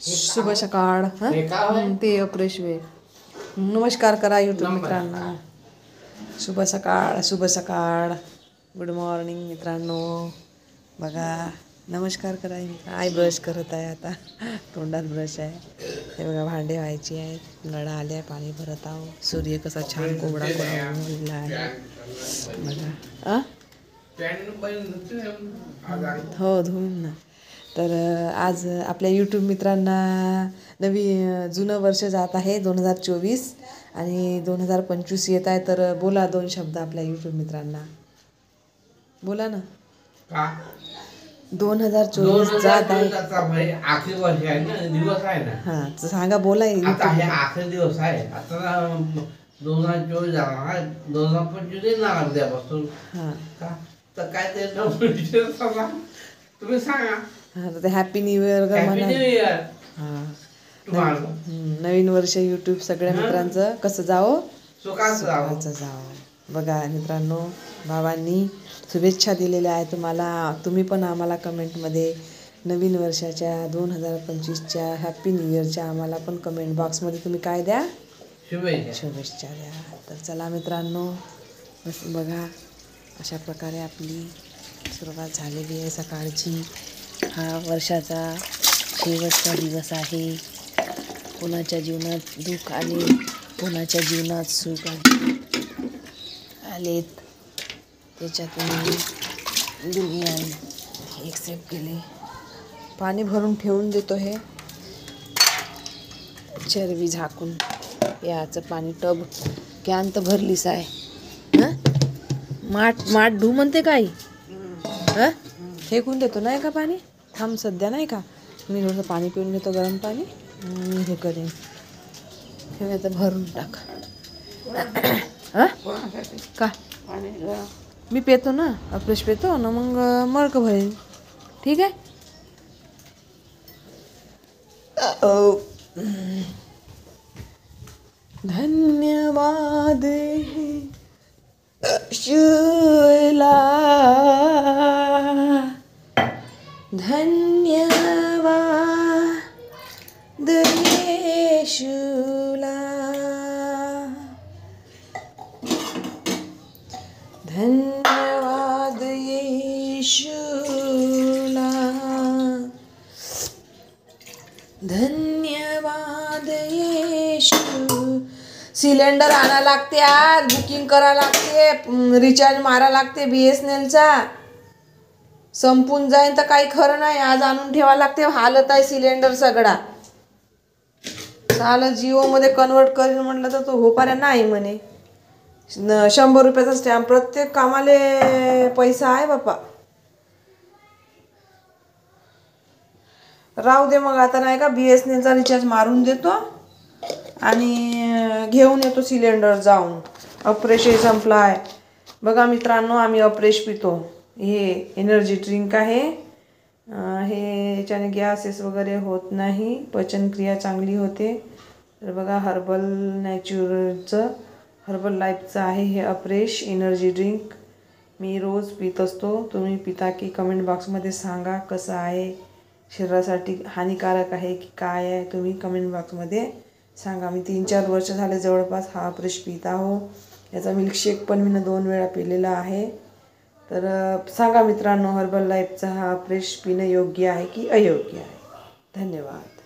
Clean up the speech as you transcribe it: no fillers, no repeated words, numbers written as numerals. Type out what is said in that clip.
शुभ सकाळ. ते अप्रेश वे. नमस्कार करा यूट्यूब मित्रांना. शुभ सकाळ, शुभ सकाळ, गुड मॉर्निंग मित्रांनो. बघा नमस्कार करा. आय ब्रश करत आहे आता, तोंडात ब्रश आहे. हे बघा भांडे व्हायची आहेत, नळा आल्या, पाणी भरत आहो. सूर्य कसा छान कोवळा कोवळा उगवलेला आहे बघा. हो धुवून ना. तर आज आपल्या यूट्यूब मित्रांना जुनं वर्ष जात आहे 2024 आणि 2025 येत आहे. तर बोला दोन शब्द आपल्या यूट्यूब मित्रांना, बोला ना. 2024 जात आहे, आखरी वर्ष आहे ना, दिवस आहे ना. हा सांगा, बोला. आता हे आखरी दिवस आहे. आता 2024 झाला, 2025 येणार उद्यापासून. हा तर काय ते तुम्ही सांगा. ते हॅपी न्यू इयर का म्हणा. तुम्हाला नवीन वर्ष यूट्यूब सगळ्या मित्रांचं कसं जावं, सुखाचं जावं. बघा मित्रांनो, बाबांनी शुभेच्छा दिलेल्या आहे तुम्हाला. तुम्ही पण आम्हाला कमेंटमध्ये नवीन वर्षाच्या 2025च्या हॅपी न्यू इयरच्या आम्हाला पण कमेंट बॉक्समध्ये तुम्ही काय द्या, शुभेच्छा द्या. तर चला मित्रांनो, बस बघा अशा प्रकारे आपली सुरुवात झालेली आहे सकाळची. हा वर्षाचा शेवटचा दिवस आहे. कोणाच्या जीवनात दुःख आले, कोणाच्या जीवनात सुख आलेत, त्याच्यातून दुनियाने एक्सेप्ट केले. पाणी भरून ठेवून देतो. हे चरबी झाकून याचं पाणी टब कॅन तर भरलीच आहे. माठ ढू म्हणते काही. फेकून देतो नाही का पाणी. थांब सध्या नाही का, मी थोडंसं पाणी पिऊन घेतो, गरम पाणी. मी हे करेन, हे आता भरून टाक. का मी पेतो ना, अप्रेश पेतो ना, मग मळक भरेल. ठीक आहे. धन्यवाद शुला, धन्यवाद येशूला, धन्यवाद येशूला, धन्यवाद येशू. सिलेंडर आणा लागते, आज बुकिंग करा लागते, रिचार्ज मारा लागते BSNLचा. संपून जाईन तर काही खरं नाही. आज आणून ठेवा लागते. हालत आहे सिलेंडर सगळा. चाल जिओमध्ये कन्वर्ट करीन म्हटलं तर तो होपाऱ्या नाही म्हणे. 100 रुपयाचा स्टॅम्प. प्रत्येक कामाले पैसा आहे बापा. राहू दे मग आता नाही का, BSNLचा रिचार्ज मारून देतो आणि घेऊन येतो सिलेंडर जाऊन. अप्रेशही संपला आहे. बघा मित्रांनो, आम्ही अप्रेश पितो. हे एनर्जी ड्रिंक आहे. हे याच्याने गॅसेस वगैरे होत नाही, पचनक्रिया चांगली होते. तर बघा हर्बल नॅचरलचं, हर्बल लाईफचं आहे हे अप्रेश एनर्जी ड्रिंक. मी रोज पित असतो. तुम्ही पिता की कमेंट बॉक्समध्ये सांगा कसं आहे, शरीरासाठी हानिकारक आहे की काय आहे, तुम्ही कमेंट बॉक्समध्ये सांगा. मी 3-4 वर्ष झाले जवळपास हा अप्रेश पित आहो. याचा मिल्कशेक पण मी 2 वेळा पिलेला आहे. तर सांगा मित्रांनो, हर्बल लाईफचा हा अप्रेश पिणं योग्य आहे की अयोग्य आहे. धन्यवाद.